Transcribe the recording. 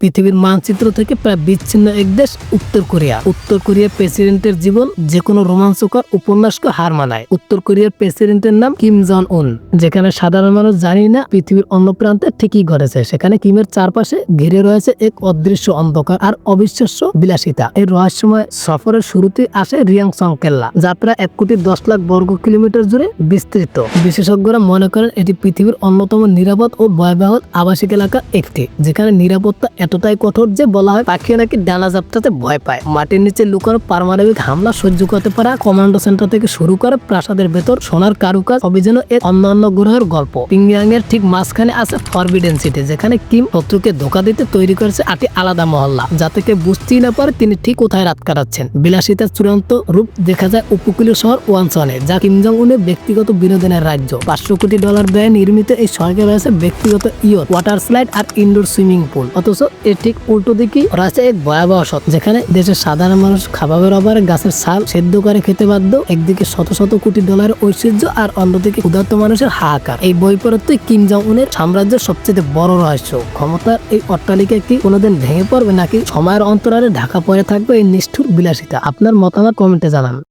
পৃথিবীর মানচিত্র থেকে প্রায় বিচ্ছিন্ন এক দেশ উত্তর কোরিয়া। উত্তর কোরিয়ার প্রেসিডেন্টের জীবন যে কোনো রোমাঞ্চকর উপন্যাসকে হার মানায়। উত্তর কোরিয়ার প্রেসিডেন্টের নাম কিম জন উন। যেখানে সাধারণ মানুষ জানি না পৃথিবীর অন্য প্রান্তে ঠিকই ঘটেছে। সেখানে কিমের চারপাশে ঘিরে রয়েছে এক অদৃশ্য অন্ধকার আর অবিশ্বাস্য বিলাসিতা। এই রহস্যময় সফরের শুরুতে আসে রিয়াংসং কেল্লা, যা প্রায় 1,10,00,000 বর্গ কিলোমিটার জুড়ে বিস্তৃত। বিশেষজ্ঞরা মনে করেন এটি পৃথিবীর অন্যতম নিরাপদ ও ভয়াবহ আবাসিক এলাকা একটি, যেখানে নিরাপত্তা এতটাই কঠোর যে বলা হয় পাখি নাকি ডানা ঝাপটাতে ভয় পায়। মাটির নিচে লুকানো পারমাণবিক হামলা সহ্য করতে পারা কমান্ডো সেন্টার থেকে শুরু করে প্রাসাদের ভেতর সোনার কারুকাজ অভিযান এক অন্যান্য গ্রহের গল্প। পিংয়াং এর ঠিক মাঝখানে আছে ফরবিডেন সিটি, যেখানে কিম শত্রুকে ধোকা দিতে তৈরি করেছে 8টি আলাদা মহল্লা, যাতে কেউ বুঝতেই না পারে তিনি ঠিক কোথায় রাত কাটাচ্ছেন। বিলাসিতার চূড়ান্ত রূপ দেখা যায় উপকূলীয় শহর ওয়ানসনে, যা কিম জং উনের ব্যক্তিগত বিনোদনের রাজ্য। $500 কোটি ব্যয়ে নির্মিত এই শহরে রয়েছে ব্যক্তিগত ইয়ট, ওয়াটার স্লাইড আর ইনডোর সুইমিং পুল। অথচ এর ঠিক উল্টো দিকেই রয়েছে এক ভয়াবহ সত্য, যেখানে দেশের সাধারণ মানুষ খাবারের অভাবে গাছের ছাল সেদ্ধ করে খেতে বাধ্য। একদিকে শত শত কোটি ডলারের ঐশ্বর্য আর অন্যদিকে ক্ষুধার্ত মানুষের হাহাকার। এই বৈপরীত্যই কিম জং উনের সাম্রাজ্যের সবচেয়ে বড় রহস্য। ক্ষমতার এই অট্টালিকা কি কোনোদিন ভেঙে পড়বে, নাকি সময়ের অন্তরালে ঢাকা পড়ে থাকবে এই নিষ্ঠুর বিলাসিতা? আপনার মতামত কমেন্টে জানান।